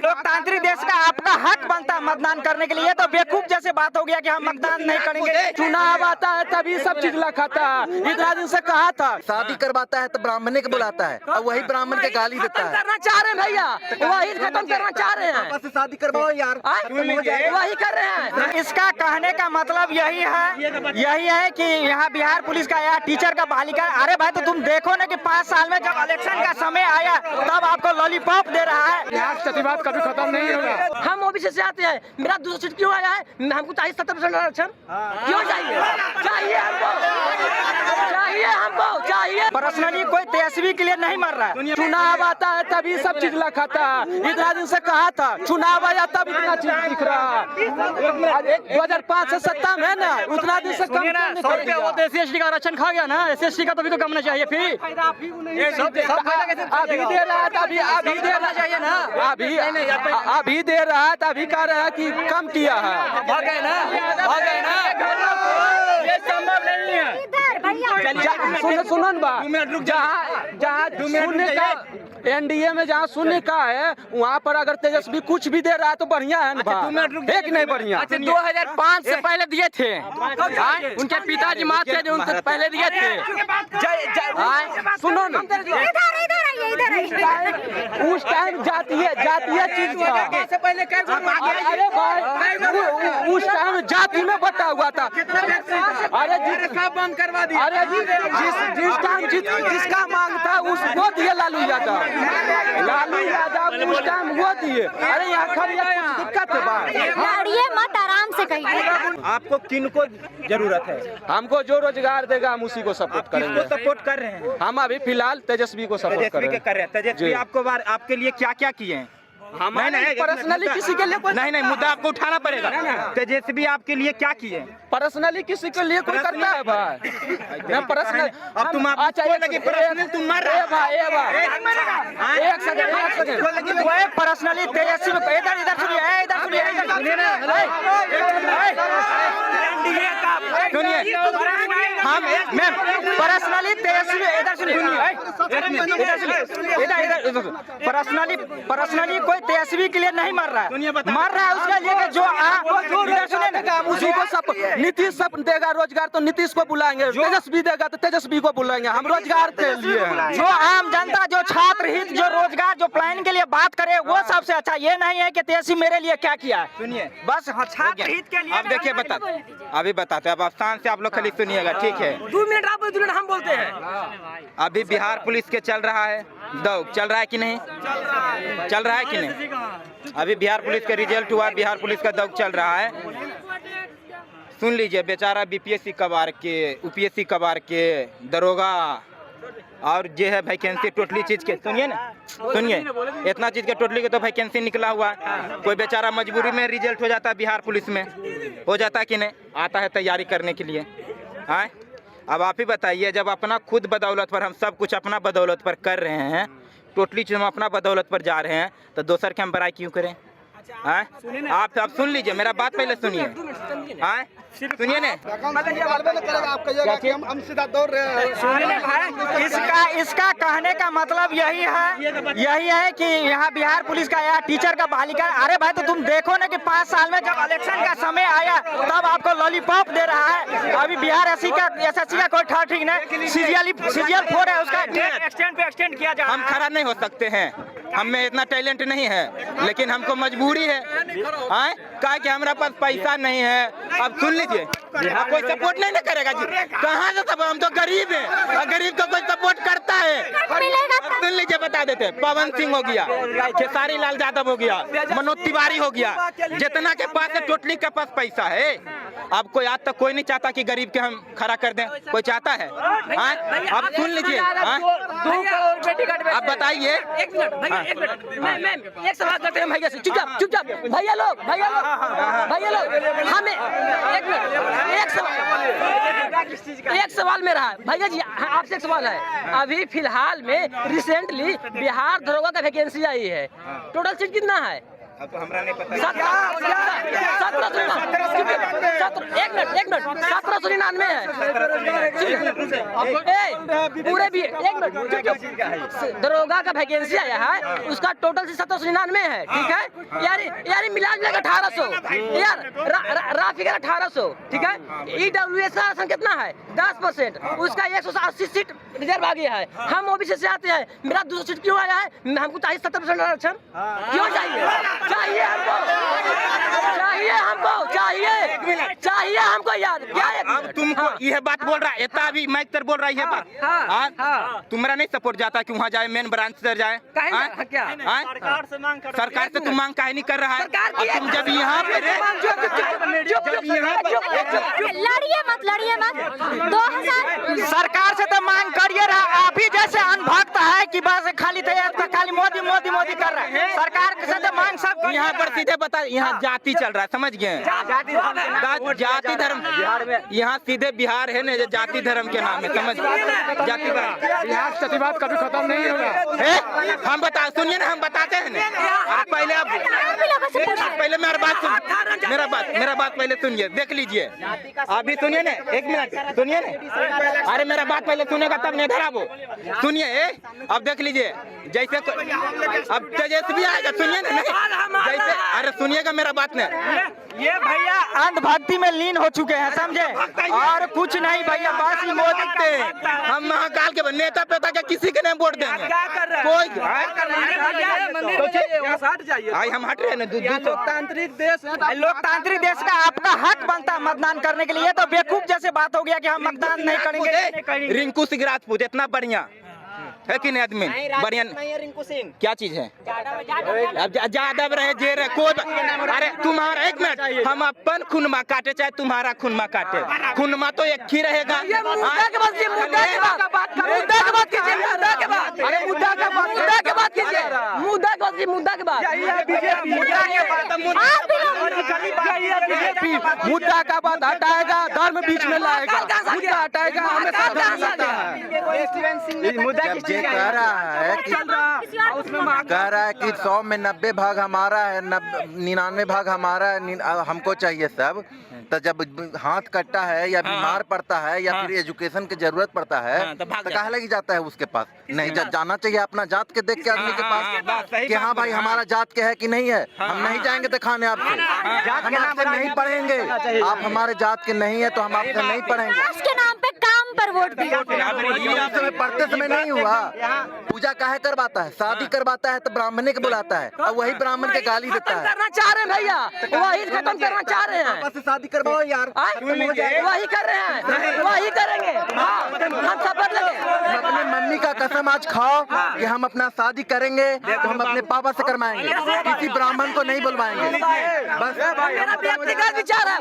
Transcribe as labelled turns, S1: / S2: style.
S1: लोकतांत्रिक देश का आपका हक बनता है मतदान करने के लिए, तो बेवकूफ जैसे बात हो गया कि हम मतदान नहीं करेंगे।
S2: चुनाव आता है तभी सब चीज लखाता है। इतना दिन से कहा था
S3: शादी करवाता है तो ब्राह्मण को बुलाता है और वही ब्राह्मण के गाली देता है।
S2: करना चाह रहे हैं भैया, वही खत्म करना चाह रहे हैं।
S3: शादी करवाओ यार,
S2: वही कर रहे हैं।
S1: इसका कहने का मतलब यही है कि यहाँ बिहार पुलिस का या टीचर का बहाली का। अरे भाई, तो तुम देखो ना कि 5 साल में जब इलेक्शन का समय आया तब आपको लॉलीपॉप दे रहा है।
S2: प्रतिवाद कभी खत्म नहीं होगा। हम ओबीसी से आते हैं, मेरा 200 सीट क्यों आया है? हमको चाहिए 70% आरक्षण, क्यों चाहिए? चाहिए हमको चाहिए।
S1: पर्सनली कोई तेजस्वी के लिए नहीं मर रहा है।
S2: चुनाव आता है तभी सब चीज लखाता है। इतना दिन से कहा था चुनाव आया तब इतना चीज दिख रहा है। 2005 से सत्ता में है ना, उतना दिन से कम
S1: SC/ST का आरक्षण खा गया ना, SC/ST का तो भी तो कम चाहिए। फिर
S2: अभी दे रहा है, अभी देना चाहिए ना, अभी दे रहा है, तभी कह रहा है कि कम किया है।
S1: भाग गए ना। ये संभव नहीं है।
S2: सुनन बा, जहाँ शून्य का एनडीए में जहाँ शून्य का है, वहाँ पर अगर तेजस्वी कुछ भी दे रहा है तो बढ़िया है ना। एक नहीं बढ़िया।
S1: 2005 से पहले दिए थे, उनके पिताजी माँ थे जो उनसे पहले दिए थे।
S2: सुनो ना, उस टाइम जातीय चीज था। अरे भाई, उस टाइम जाति में बटा हुआ था। अरे बंद करवा दिया। अरे जिस टाइम जिसका मांग था उसको दिए लालू यादव उस टाइम वो दिए। अरे यहाँ खड़ी दिक्कत है बात।
S4: मत आराम से कहिए।
S5: आपको किन को जरूरत है?
S2: हमको जो रोजगार देगा हम उसी को सपोर्ट करेंगे।
S5: किसको सपोर्ट कर रहे हैं?
S2: हम अभी फिलहाल तेजस्वी को सपोर्ट कर रहे हैं।
S5: तेजस्वी आपके लिए क्या क्या किए हैं?
S2: नहीं, पर्सनली किसी के लिए कोई
S5: नहीं, मुद्दा आपको उठाना पड़ेगा। तेजस्वी आपके लिए क्या किए?
S2: पर्सनली किसी के लिए कोई करता है भाई? पर्सनल
S5: अब तुम तुम मर रहे
S2: भाई। एक सेकंड
S1: पर्सनली तेजस्वी इधर सुनिए। हम मैम पर्सनली तेजस्वी पर्सनली कोई तेजस्वी के लिए नहीं मर रहा है। मर रहा है उसके लिए जो
S2: उसी को सब नीतीश सब देगा रोजगार तो नीतीश को बुलाएंगे, तेजस्वी देगा तो तेजस्वी को बुलाएंगे। हम रोजगार के लिए
S1: जो आम जनता, जो छात्र हित, जो रोजगार, जो प्लान के लिए बात करे वो सबसे अच्छा। ये नहीं है कि तेजस्वी मेरे लिए क्या किया।
S5: सुनिए
S1: बस छात्र हित के लिए।
S5: अब देखिए अभी बताते हैं। अब स्थान से आप लोग खाली सुनिएगा, ठीक है?
S2: 2 मिनट आप 2 मिनट हम बोलते हैं।
S5: अभी बिहार पुलिस के चल रहा है दौड़, चल रहा है कि नहीं? चल रहा है कि नहीं? अभी बिहार पुलिस का रिजल्ट हुआ, बिहार पुलिस का दौड़ चल रहा है। सुन लीजिए, बेचारा बीपीएससी कबार के, यूपीएससी कबार के, दरोगा और जो है वैकेंसी टोटली चीज के। सुनिए ना, सुनिए, इतना चीज के टोटली के तो वैकेंसी निकला हुआ है। कोई बेचारा मजबूरी में रिजल्ट हो जाता है बिहार पुलिस में, हो जाता है कि नहीं? आता है तैयारी करने के लिए। हाँ, अब आप ही बताइए, जब अपना खुद बदौलत पर हम सब कुछ अपना बदौलत पर कर रहे हैं, टोटली चीज हम अपना बदौलत पर जा रहे हैं, तो दोसर के हम बड़ाई क्यों करें? हाँ, आप सुन लीजिए, मेरा बात पहले सुनिए। हाँ, सुनिए ना,
S3: हम सीधा दौड़ रहे हैं।
S1: इसका कहने का मतलब यही है कि यहाँ बिहार पुलिस का या टीचर का बहाली का। अरे भाई, तो तुम देखो ना कि 5 साल में जब इलेक्शन का समय आया तब आपको लॉलीपॉप दे रहा है। अभी बिहार SSC का कोई ठीक नहीं, CGL 4 है, उसका एक्सटेंड किया जा रहा है।
S5: हम खड़ा नहीं हो सकते हैं, हम में इतना टैलेंट नहीं है, लेकिन हमको मजबूरी है। कहा कि हमारा पास पैसा नहीं है। अब सुन लीजिए, कोई सपोर्ट नहीं करेगा जी, कहाँ से सब? हम तो गरीब हैं, और गरीब को कोई सपोर्ट करता है? सुन लीजिए, बता देते, पवन सिंह हो गया, खेसारी लाल यादव हो गया, मनोज तिवारी हो गया, जितना के पास है टोटली के पास पैसा है। अब कोई आज तक कोई नहीं चाहता कि गरीब के हम खड़ा कर दें, कोई चाहता है? अब सुन लीजिए, अब बताइए।
S2: एक सवाल करते हैं भैया से, चुपचाप भैया लोग हमें एक सवाल मेरा है भैया जी, आपसे एक सवाल है। अभी फिलहाल में रिसेंटली बिहार दरोगा का वैकेंसी आई है, टोटल सीट कितना है?
S5: अब तो हमरा नहीं पता।
S2: 1799 है। पूरे भी 1 मिनट, दरोगा का वैकेंसी आया है, उसका टोटल 1799 है, ठीक है यार मिला जुला 1800 यार, फिगर 1800, ठीक है। EWS का आरक्षण कितना है 10%, उसका 180 सीट रिजर्व आ गया है। हम ओबीसी से आते हैं, मेरा 200 सीट क्यों आया है? हमको चाहिए 70% आरक्षण, क्यों चाहिए हमको यार, क्या है?
S5: अब तुमको यह बात बोल रहा है, इतना भी मैं तर बोल रहा है ये बात। तुम्हारा नहीं सपोर्ट जाता कि वहाँ जाए, मेन ब्रांच से जाए?
S2: क्या
S5: सरकार से तुम मांग काहे नहीं कर रहा है? तुम जब यहाँ पे
S4: लड़िए मत 2000
S1: सरकार से तो मांग करिए रहा, आप ही जैसे अनभक्त है कि बस खाली मोदी मोदी मोदी कर रहा है। सरकार से तो मांग सब
S5: यहाँ पर सीधे बता, यहाँ जाति चल रहा है, समझ गए? जाति धर्म यहाँ सीधे बिहार है ना, जाति धर्म के नाम है, समझ? जाति
S2: बिहार जातिवाद कभी खत्म नहीं होगा।
S5: हम बता, सुनिए ना, हम बताते हैं ना। पहले आप पहले मेरा बात पहले सुनिए, देख लीजिए। अभी सुनिए ना, 1 मिनट सुनिए ना। अरे मेरा बात पहले सुनेगा तब नहीं धरा वो। सुनिए, अब देख लीजिए, जैसे अब तेजस्वी आएगा, सुनिए ना, नहीं जैसे, अरे सुनिएगा मेरा बात ने।
S1: ये भैया अंधभक्ति में लीन हो चुके हैं, समझे? और कुछ नहीं भैया, बस
S5: मोदी देखते हैं हम, महाकाल के नेता पेता के किसी के नहीं वोट देंगे। कोई आई हम हट रहे हैं ना,
S2: लोकतांत्रिक देश है,
S1: लोकतांत्रिक देश का आपका हक बनता है मतदान करने के लिए। तो बेवकूफ जैसे बात हो गया कि हम मतदान नहीं करेंगे।
S5: रिंकू सिंह राजपूत इतना बढ़िया है कि नहीं आदमी? बढ़िया
S6: रिंकू सिंह
S5: क्या चीज है? अब यादव रहे जे रहे कोई, अरे तुम्हारा 1 मिनट, हम अपन खुनमा काटे चाहे तुम्हारा खुनमा काटे, खुनमा तो एक ही रहेगा।
S2: मुद्दा के बात कीजिए, मुद्दा के बात कीजिए, मुद्दा का बात हटाएगा, धर्म बीच में लाएगा, मुद्दा हटाएगा, हमें
S3: ये कह रहा है कि 100 में 90 भाग हमारा है, 99 भाग हमारा है, हमको चाहिए सब। तो जब हाथ कटता है या बीमार पड़ता है या फिर एजुकेशन की जरूरत पड़ता है तो कहाँ लगी जाता है उसके पास? नहीं जाना चाहिए अपना जात के देख के आदमी के पास कि हाँ भाई हमारा जात के है कि नहीं है। हम नहीं जाएंगे तो खाने आपसे, हम आपसे नहीं पढ़ेंगे, आप हमारे जात के नहीं है तो हम आपसे नहीं पढ़ेंगे।
S4: उसके नाम पे काम पर वोट दिया।
S3: पढ़ते समय नहीं हुआ, पूजा काहे करवाता है? शादी करवाता है तो ब्राह्मण के बुलाता है और वही ब्राह्मण के गाली देता है।
S2: करना चाह रहे हैं भैया, वही खत्म करना चाह रहे हैं।
S3: शादी करवाओ यार,
S2: वही कर रहे हैं, वही करेंगे। हम शपथ लेंगे,
S3: अपने मम्मी का कसम आज खाओ कि हम अपना शादी करेंगे तो हम अपने पापा से करवाएंगे, किसी ब्राह्मण को नहीं बुलवाएंगे। बस
S2: मेरा व्यक्तिगत विचार है।